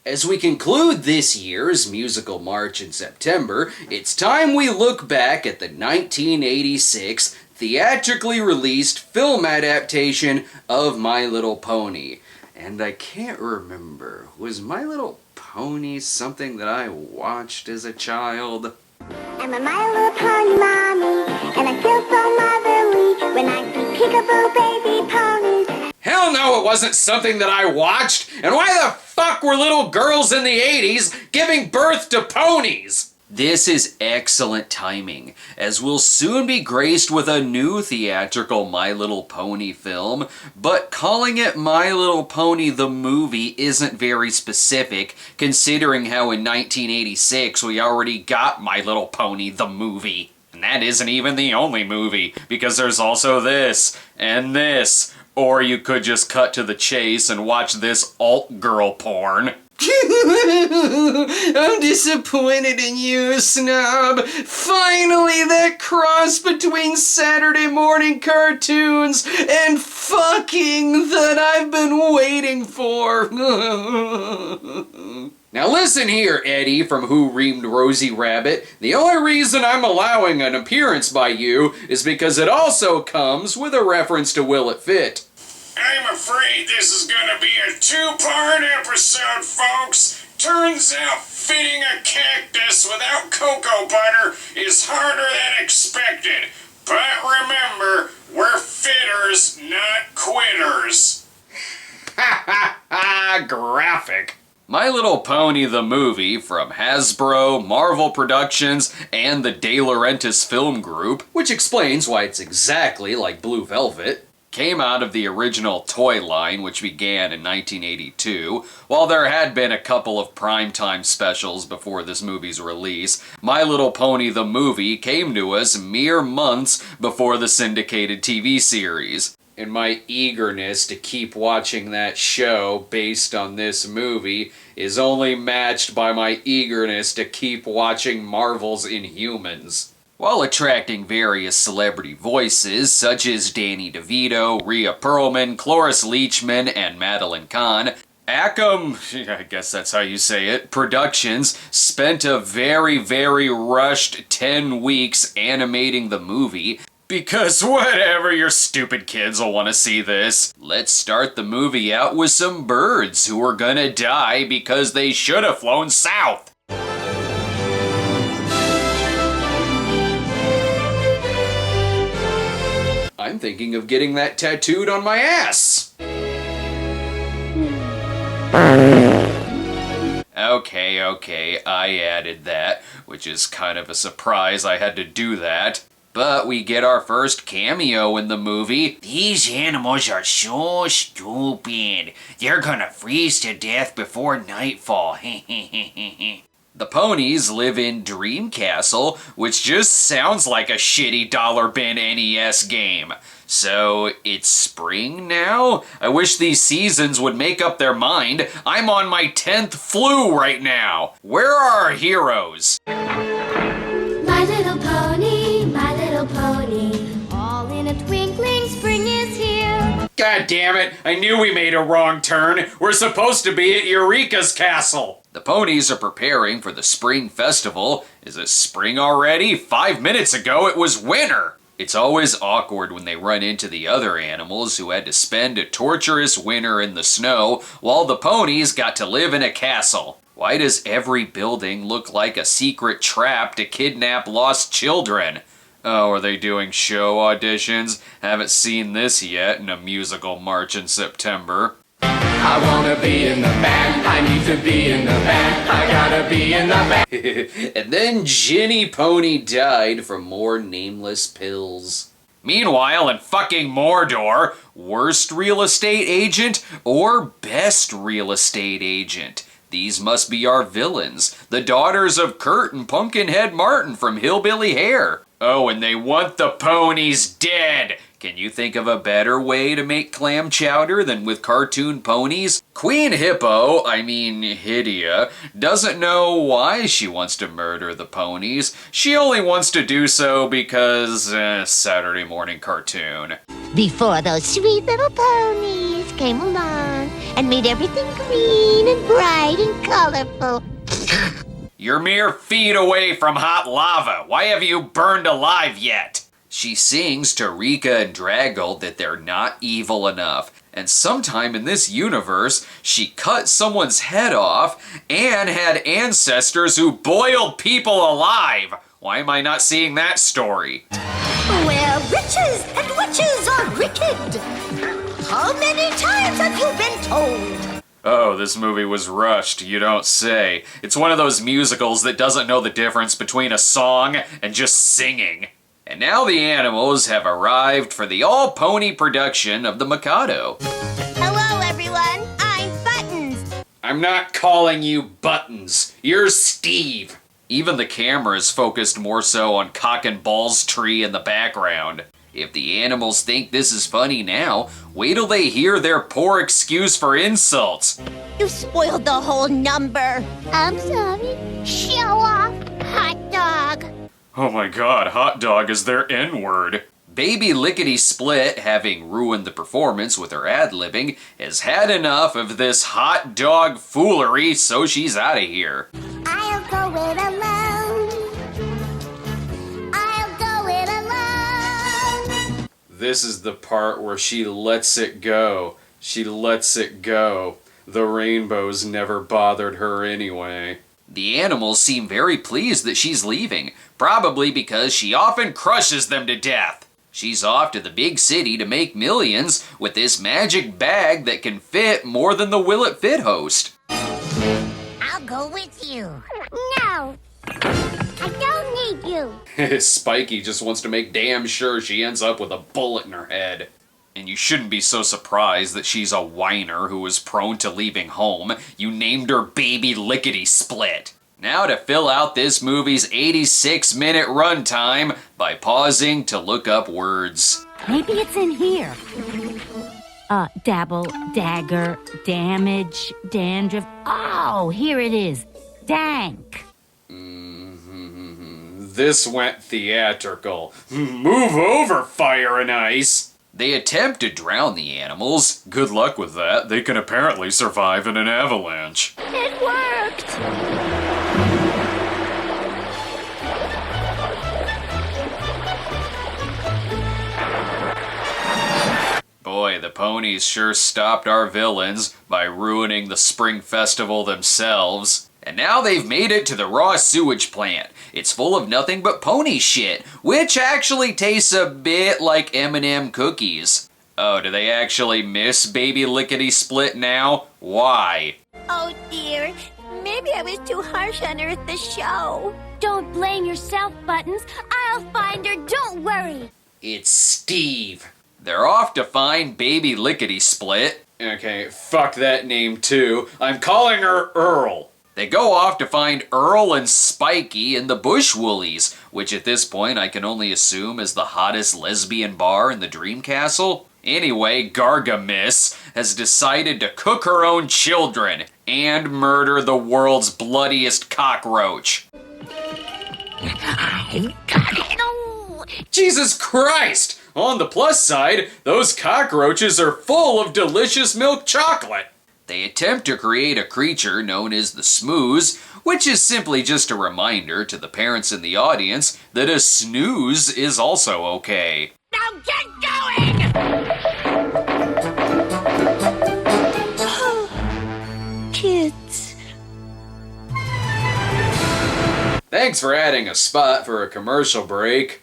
As we conclude this year's musical march in September, it's time we look back at the 1986 theatrically released film adaptation of My Little Pony. And I can't remember, was My Little Pony something that I watched as a child? I'm a My Little Pony mommy, and I feel so motherly when I see peekaboo baby ponies. Hell no, it wasn't something that I watched! And why the fuck were little girls in the 80s giving birth to ponies? This is excellent timing, as we'll soon be graced with a new theatrical My Little Pony film, but calling it My Little Pony the movie isn't very specific, considering how in 1986 we already got My Little Pony the movie. And that isn't even the only movie, because there's also this, and this, or you could just cut to the chase and watch this alt-girl porn. I'm disappointed in you, Snob. Finally, that cross between Saturday morning cartoons and fucking that I've been waiting for. Now listen here, Eddie from Who Reamed Rosie Rabbit. The only reason I'm allowing an appearance by you is because it also comes with a reference to Will It Fit. I'm afraid this is gonna be a two-part episode, folks. Turns out fitting a cactus without cocoa butter is harder than expected. But remember, we're fitters, not quitters. Ha ha ha! Graphic. My Little Pony the movie from Hasbro, Marvel Productions, and the De Laurentiis Film Group, which explains why it's exactly like Blue Velvet, came out of the original toy line, which began in 1982. While there had been a couple of primetime specials before this movie's release, My Little Pony the movie came to us mere months before the syndicated TV series. And my eagerness to keep watching that show based on this movie is only matched by my eagerness to keep watching Marvel's Inhumans. While attracting various celebrity voices such as Danny DeVito, Rhea Perlman, Cloris Leachman, and Madeline Kahn, Acom, I guess that's how you say it, Productions spent a very, very rushed 10 weeks animating the movie. Because whatever, your stupid kids will want to see this. Let's start the movie out with some birds who are gonna die because they should have flown south. I'm thinking of getting that tattooed on my ass. Okay, I added that, which is kind of a surprise I had to do that. But we get our first cameo in the movie. These animals are so stupid. They're gonna freeze to death before nightfall. The ponies live in Dream Castle, which just sounds like a shitty dollar bin NES game. So, it's spring now? I wish these seasons would make up their mind. I'm on my 10th flu right now. Where are our heroes? My little pony, all in a twinkling, spring is here. God damn it, I knew we made a wrong turn. We're supposed to be at Eureka's castle. The ponies are preparing for the spring festival. Is it spring already? 5 minutes ago it was winter. It's always awkward when they run into the other animals who had to spend a torturous winter in the snow while the ponies got to live in a castle. Why does every building look like a secret trap to kidnap lost children? Oh, are they doing show auditions? Haven't seen this yet in a musical march in September. I wanna be in the band, I need to be in the band, I gotta be in the band. And then Ginny Pony died from more nameless pills. Meanwhile, in fucking Mordor, worst real estate agent or best real estate agent? These must be our villains, the daughters of Kurt and Pumpkinhead Martin from Hillbilly Hare. Oh, and they want the ponies dead! Can you think of a better way to make clam chowder than with cartoon ponies? Queen Hippo, Hydia, doesn't know why she wants to murder the ponies. She only wants to do so because, Saturday morning cartoon. Before those sweet little ponies came along, and made everything green and bright and colorful. You're mere feet away from hot lava. Why have you burned alive yet? She sings to Rika and Draggle that they're not evil enough. And sometime in this universe, she cut someone's head off and had ancestors who boiled people alive. Why am I not seeing that story? Where riches and witches are wicked. How many times have you been told? Oh, this movie was rushed, you don't say. It's one of those musicals that doesn't know the difference between a song and just singing. And now the animals have arrived for the all-pony production of The Mikado. Hello, everyone. I'm Buttons. I'm not calling you Buttons. You're Steve. Even the camera is focused more so on Cock and Balls Tree in the background. If the animals think this is funny now, wait till they hear their poor excuse for insults. You spoiled the whole number. I'm sorry. Show off, hot dog. Oh my god, hot dog is their N-word. Baby Lickety Split, having ruined the performance with her ad-libbing, has had enough of this hot dog foolery, so she's out of here. I'll go it alone. I'll go it alone. This is the part where she lets it go. She lets it go. The rainbows never bothered her anyway. The animals seem very pleased that she's leaving, probably because she often crushes them to death. She's off to the big city to make millions with this magic bag that can fit more than the Will It Fit host. I'll go with you. No. I don't need you. Spikey just wants to make damn sure she ends up with a bullet in her head. And you shouldn't be so surprised that she's a whiner who is prone to leaving home. You named her Baby Lickety Split. Now to fill out this movie's 86-minute runtime by pausing to look up words. Maybe it's in here. Dabble, dagger, damage, dandruff. Oh, here it is. Dank. This went theatrical. Move over, Fire and Ice! They attempt to drown the animals. Good luck with that. They can apparently survive in an avalanche. It worked. Boy, the ponies sure stopped our villains by ruining the spring festival themselves. And now they've made it to the raw sewage plant. It's full of nothing but pony shit, which actually tastes a bit like M&M cookies. Oh, do they actually miss Baby Lickety Split now? Why? Oh dear. Maybe I was too harsh on her at the show. Don't blame yourself, Buttons. I'll find her. Don't worry. It's Steve. They're off to find Baby Lickety Split. Okay, fuck that name too. I'm calling her Earl. They go off to find Earl and Spikey in the Bush Woolies, which at this point I can only assume is the hottest lesbian bar in the Dream Castle. Anyway, Gargamiss has decided to cook her own children and murder the world's bloodiest cockroach. No. Jesus Christ! On the plus side, those cockroaches are full of delicious milk chocolate. They attempt to create a creature known as the Smooze, which is simply just a reminder to the parents in the audience that a snooze is also okay. Now get going! Kids. Thanks for adding a spot for a commercial break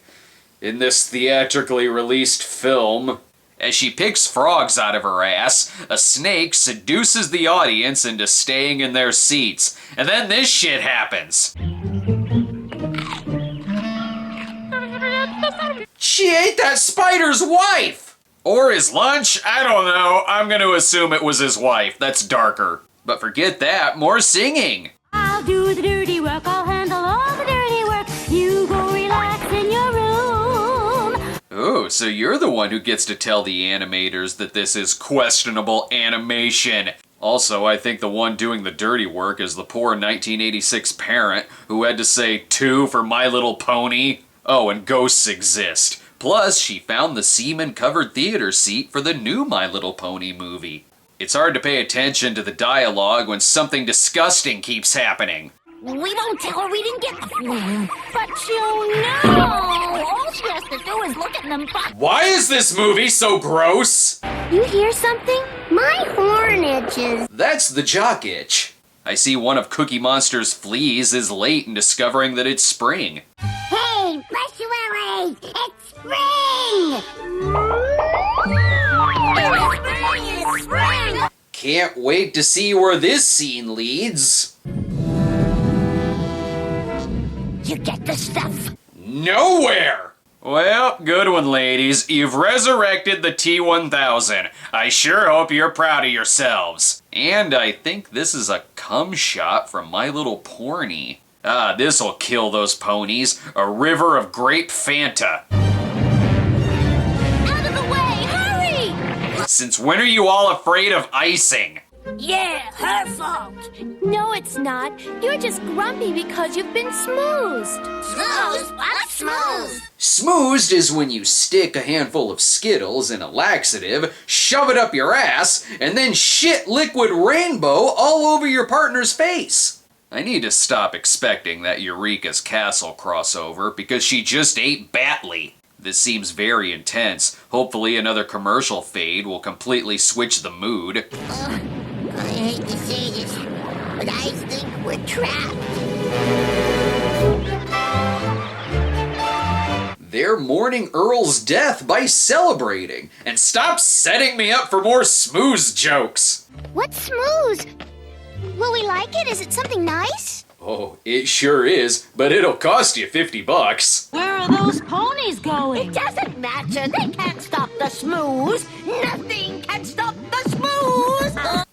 in this theatrically released film. As she picks frogs out of her ass, a snake seduces the audience into staying in their seats. And then this shit happens. She ate that spider's wife! Or his lunch? I don't know. I'm gonna assume it was his wife. That's darker. But forget that, more singing. I'll do the dirty work. I'll handle all the dirty work. You go relax in your room. Oh, so you're the one who gets to tell the animators that this is questionable animation. Also, I think the one doing the dirty work is the poor 1986 parent who had to say 2 for My Little Pony. Oh, and ghosts exist. Plus, she found the semen-covered theater seat for the new My Little Pony movie. It's hard to pay attention to the dialogue when something disgusting keeps happening. We don't tell her we didn't get the flu. But you know, all she has to do is look at them butt. Why is this movie so gross? You hear something? My horn itches. That's the jock itch. I see one of Cookie Monster's fleas is late in discovering that it's spring. Hey, brush your worries. It's spring! It's spring! Can't wait to see where this scene leads. You get the stuff. Nowhere! Well, good one, ladies. You've resurrected the T-1000. I sure hope you're proud of yourselves. And I think this is a cum shot from My Little Pony. Ah, this'll kill those ponies. A river of grape Fanta. Out of the way, hurry! Since when are you all afraid of icing? Yeah, her fault. No, it's not. You're just grumpy because you've been smoozed. Smoozed? What's smoozed? Smoozed is when you stick a handful of Skittles in a laxative, shove it up your ass, and then shit liquid rainbow all over your partner's face. I need to stop expecting that Eureka's Castle crossover because she just ate Batley. This seems very intense. Hopefully another commercial fade will completely switch the mood. I hate to say this, but I think we're trapped. They're mourning Earl's death by celebrating. And stop setting me up for more smooze jokes. What's smooth? Will we like it? Is it something nice? Oh, it sure is, but it'll cost you $50. Where are those ponies going? It doesn't matter. They can't stop the smooze. Nothing can stop the smooze.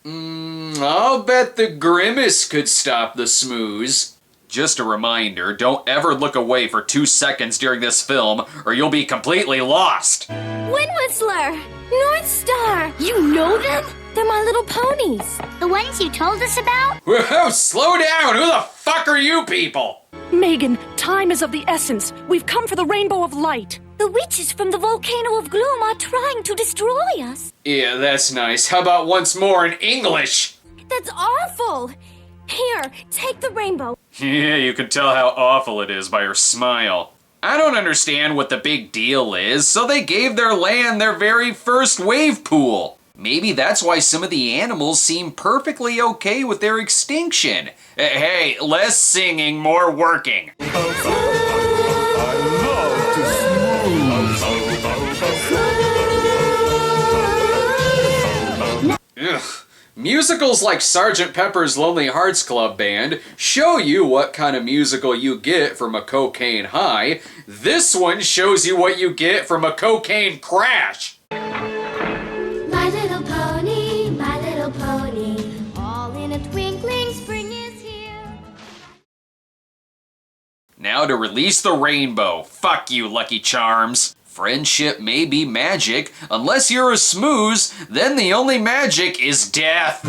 I'll bet the grimace could stop the smooze. Just a reminder, don't ever look away for 2 seconds during this film, or you'll be completely lost. Wind Whistler, North Star. You know them? They're My Little Ponies. The ones you told us about? Whoa, slow down! Who the fuck are you people? Megan, time is of the essence. We've come for the Rainbow of Light. The witches from the Volcano of Gloom are trying to destroy us. Yeah, that's nice. How about once more in English? That's awful. Here, take the rainbow. Yeah, you can tell how awful it is by her smile. I don't understand what the big deal is, so they gave their land their very first wave pool. Maybe that's why some of the animals seem perfectly okay with their extinction. Hey, less singing, more working. Ugh. Musicals like Sgt. Pepper's Lonely Hearts Club Band show you what kind of musical you get from a cocaine high. This one shows you what you get from a cocaine crash. My little pony, all in a twinkling, spring is here. Now to release the rainbow. Fuck you, Lucky Charms. Friendship may be magic. Unless you're a smooze, then the only magic is death.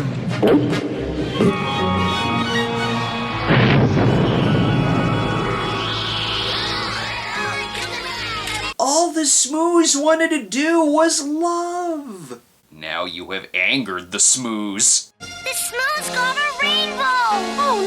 All the smooze wanted to do was love. Now you have angered the smooze. The smooth's got a rainbow! Oh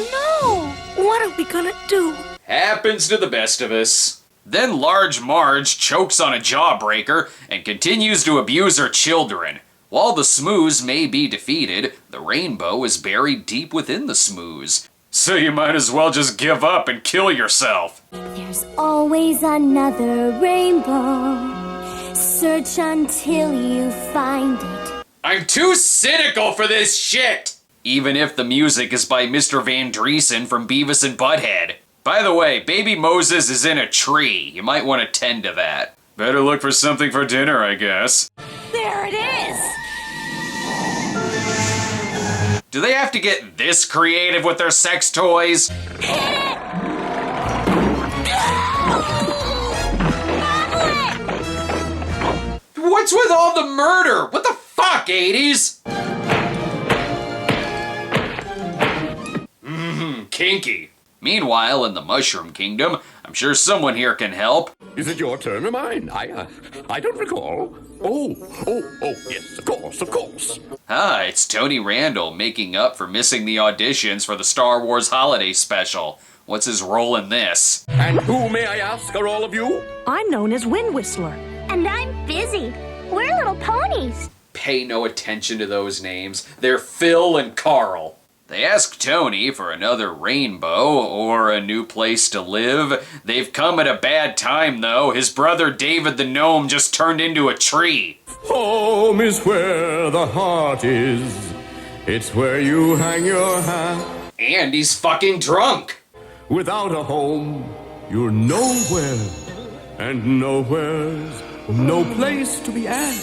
no! What are we gonna do? Happens to the best of us. Then Large Marge chokes on a jawbreaker and continues to abuse her children. While the smooze may be defeated, the rainbow is buried deep within the smooze. So you might as well just give up and kill yourself. There's always another rainbow. Search until you find it. I'm too cynical for this shit! Even if the music is by Mr. Van Driesen from Beavis and Butthead. By the way, baby Moses is in a tree. You might want to tend to that. Better look for something for dinner, I guess. There it is. Do they have to get this creative with their sex toys? What's with all the murder? What the fuck, 80s? Kinky. Meanwhile, in the Mushroom Kingdom, I'm sure someone here can help. Is it your turn or mine? I don't recall. Oh, yes, of course. It's Tony Randall making up for missing the auditions for the Star Wars Holiday Special. What's his role in this? And who, may I ask, are all of you? I'm known as Wind Whistler. And I'm Busy. We're little ponies. Pay no attention to those names. They're Phil and Carl. They ask Tony for another rainbow or a new place to live. They've come at a bad time, though. His brother David the Gnome just turned into a tree. Home is where the heart is. It's where you hang your hat. And he's fucking drunk. Without a home, you're nowhere. And nowhere's no place to be at.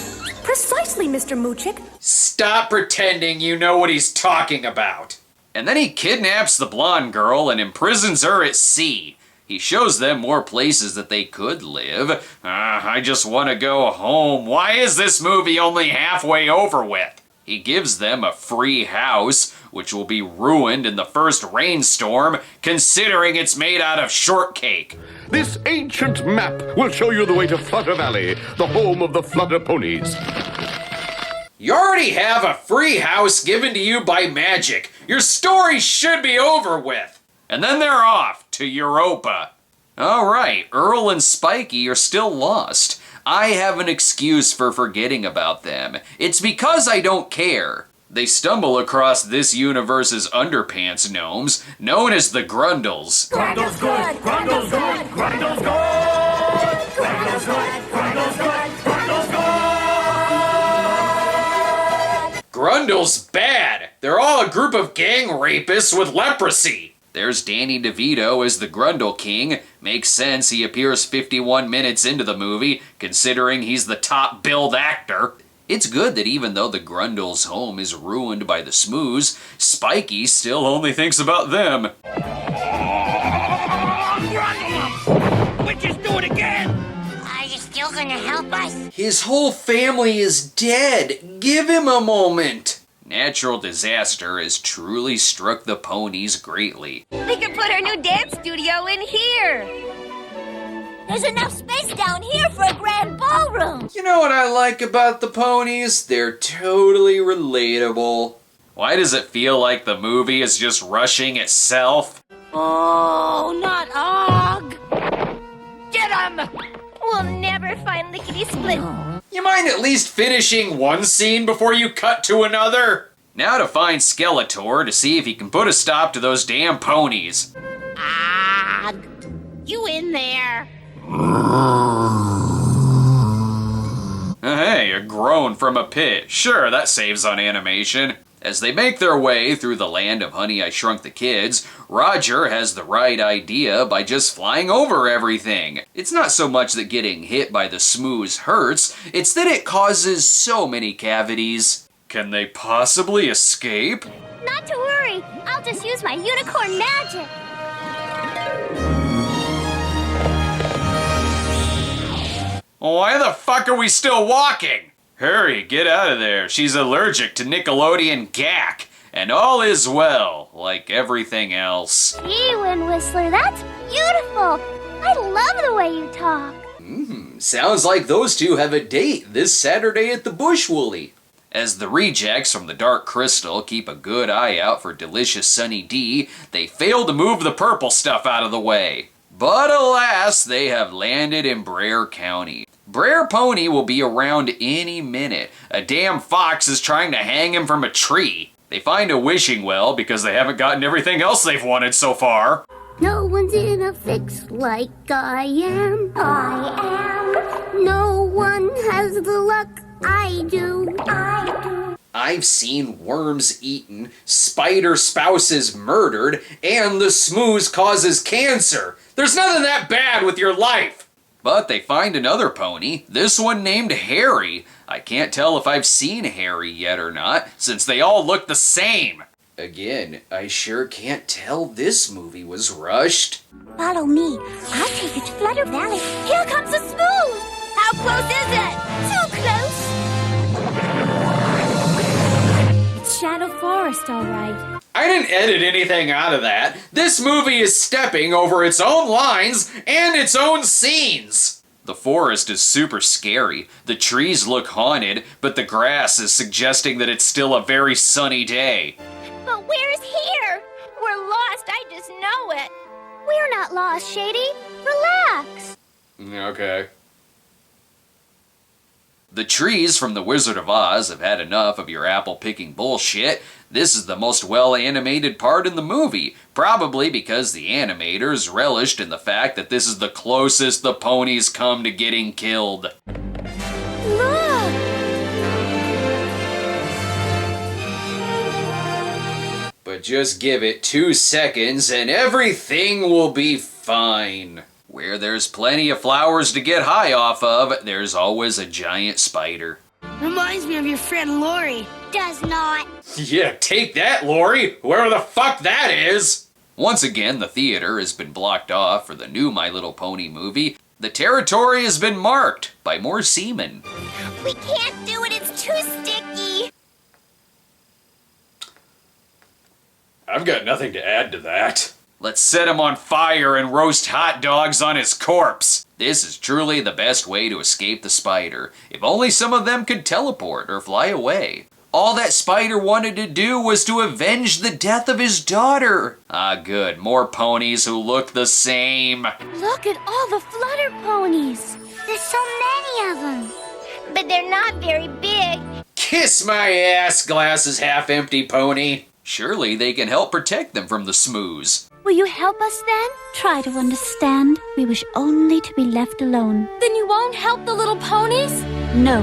Precisely, Mr. Moochick. Stop pretending you know what he's talking about. And then he kidnaps the blonde girl and imprisons her at sea. He shows them more places that they could live. I just want to go home. Why is this movie only halfway over with? He gives them a free house, which will be ruined in the first rainstorm, considering it's made out of shortcake. This ancient map will show you the way to Flutter Valley, the home of the Flutter Ponies. You already have a free house given to you by magic. Your story should be over with. And then they're off to Europa. Alright, Earl and Spikey are still lost. I have an excuse for forgetting about them. It's because I don't care. They stumble across this universe's underpants gnomes, known as the Grundles. Grundle's good, Grundle's good, Grundle's good, Grundle's good, Grundle's good, Grundle's good. Grundle's bad. They're all a group of gang rapists with leprosy. There's Danny DeVito as the Grundle King. Makes sense he appears 51 minutes into the movie, considering he's the top billed actor. It's good that even though the Grundles' home is ruined by the Smoos, Spikey still only thinks about them. Grundle! Witches do it again! Are you still gonna help us? His whole family is dead. Give him a moment. Natural disaster has truly struck the ponies greatly. We could put our new dance studio in here. There's enough space down here for a grand ballroom. You know what I like about the ponies? They're totally relatable. Why does it feel like the movie is just rushing itself? Oh, not Og! Get him! We'll never find Lickety Split. You mind at least finishing one scene before you cut to another? Now to find Skeletor to see if he can put a stop to those damn ponies. Og! You in there? Hey, a groan from a pit. Sure, that saves on animation. As they make their way through the land of Honey, I Shrunk the Kids, Roger has the right idea by just flying over everything. It's not so much that getting hit by the Smoos hurts, it's that it causes so many cavities. Can they possibly escape? Not to worry. I'll just use my unicorn magic. Why the fuck are we still walking? Hurry, get out of there. She's allergic to Nickelodeon gack. And all is well, like everything else. Gee, Wind Whistler, that's beautiful. I love the way you talk. Sounds like those two have a date this Saturday at the Bush Woolly. As the rejects from the Dark Crystal keep a good eye out for delicious Sunny D, they fail to move the purple stuff out of the way. But alas, they have landed in Brer County. Brer Pony will be around any minute. A damn fox is trying to hang him from a tree. They find a wishing well because they haven't gotten everything else they've wanted so far. No one's in a fix like I am. No one has the luck I do. I've seen worms eaten, spider spouses murdered, and the Smoos causes cancer. There's nothing that bad with your life. But they find another pony, this one named Harry. I can't tell if I've seen Harry yet or not, since they all look the same. Again, I sure can't tell this movie was rushed. Follow me. I'll take you to Flutter Valley. Here comes the Smooth. How close is it? Too close. It's Shadow Forest, all right. I didn't edit anything out of that. This movie is stepping over its own lines and its own scenes. The forest is super scary. The trees look haunted, but the grass is suggesting that it's still a very sunny day. But where's here? We're lost, I just know it. We're not lost, Shady. Relax. Okay. The trees from The Wizard of Oz have had enough of your apple-picking bullshit. This is the most well-animated part in the movie, probably because the animators relished in the fact that this is the closest the ponies come to getting killed. Look! But just give it 2 seconds and everything will be fine. Where there's plenty of flowers to get high off of, there's always a giant spider. Reminds me of your friend Lori. Does not. Yeah, take that, Lori! Whoever the fuck that is! Once again, the theater has been blocked off for the new My Little Pony movie. The territory has been marked by more semen. We can't do it, it's too sticky. I've got nothing to add to that. Let's set him on fire and roast hot dogs on his corpse. This is truly the best way to escape the spider. If only some of them could teleport or fly away. All that spider wanted to do was to avenge the death of his daughter. Ah, good. More ponies who look the same. Look at all the flutter ponies. There's so many of them. But they're not very big. Kiss my ass, glasses half empty pony. Surely they can help protect them from the smooze. Will you help us then? Try to understand. We wish only to be left alone. Then you won't help the little ponies? No.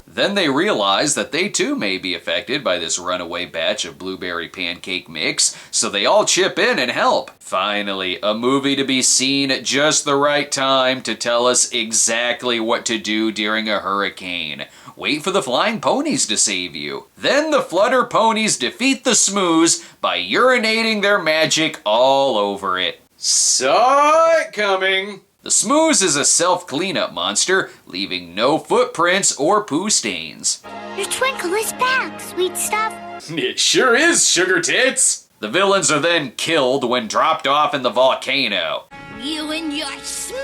Then they realize that they too may be affected by this runaway batch of blueberry pancake mix, so they all chip in and help. Finally, a movie to be seen at just the right time to tell us exactly what to do during a hurricane. Wait for the flying ponies to save you. Then the flutter ponies defeat the smooze by urinating their magic all over it. Saw it coming! The smooze is a self-cleanup monster, leaving no footprints or poo stains. Your twinkle is back, sweet stuff. It sure is, sugar tits! The villains are then killed when dropped off in the volcano. You and your smooth.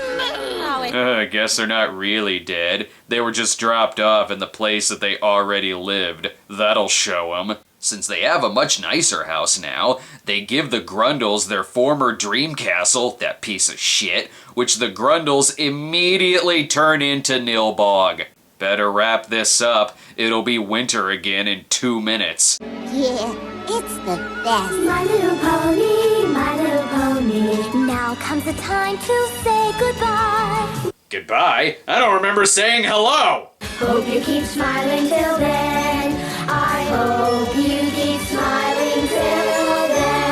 I guess they're not really dead. They were just dropped off in the place that they already lived. That'll show them. Since they have a much nicer house now, they give the Grundles their former dream castle, that piece of shit, which the Grundles immediately turn into Nilbog. Better wrap this up. It'll be winter again in 2 minutes. Yeah, it's the best. My little pony, my little pony. Now comes the time to say goodbye. Goodbye? I don't remember saying hello! Hope you keep smiling till then. I hope you keep smiling till then.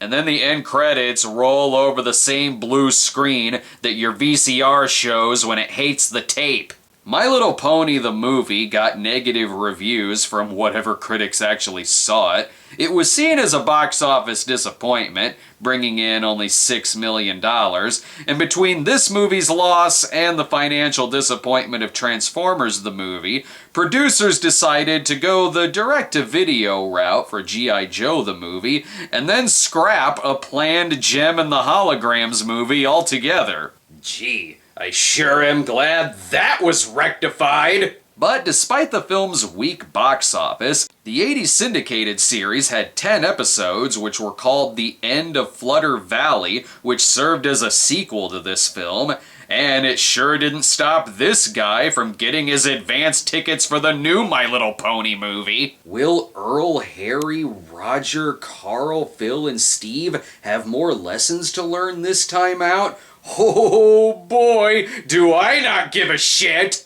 And then the end credits roll over the same blue screen that your VCR shows when it hates the tape. My Little Pony the movie got negative reviews from whatever critics actually saw it. It was seen as a box office disappointment, bringing in only $6 million, and between this movie's loss and the financial disappointment of Transformers the movie, producers decided to go the direct-to-video route for G.I. Joe the movie, and then scrap a planned Gem and the Holograms movie altogether. Gee, I sure am glad that was rectified! But despite the film's weak box office, the 80s syndicated series had 10 episodes which were called The End of Flutter Valley, which served as a sequel to this film, and it sure didn't stop this guy from getting his advance tickets for the new My Little Pony movie. Will Earl, Harry, Roger, Carl, Phil, and Steve have more lessons to learn this time out? Oh boy, do I not give a shit!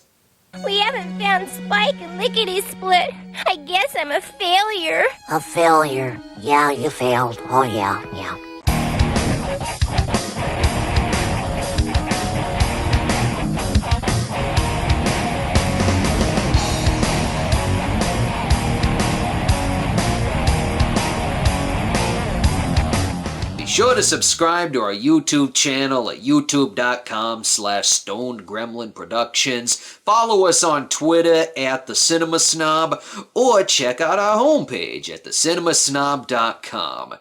We haven't found Spike and Lickety Split. I guess I'm a failure. A failure. Yeah, you failed. Oh, yeah. sure to subscribe to our YouTube channel at youtube.com/StonedGremlinProductions. Follow us on Twitter at the Cinema Snob, or check out our homepage at thecinemasnob.com.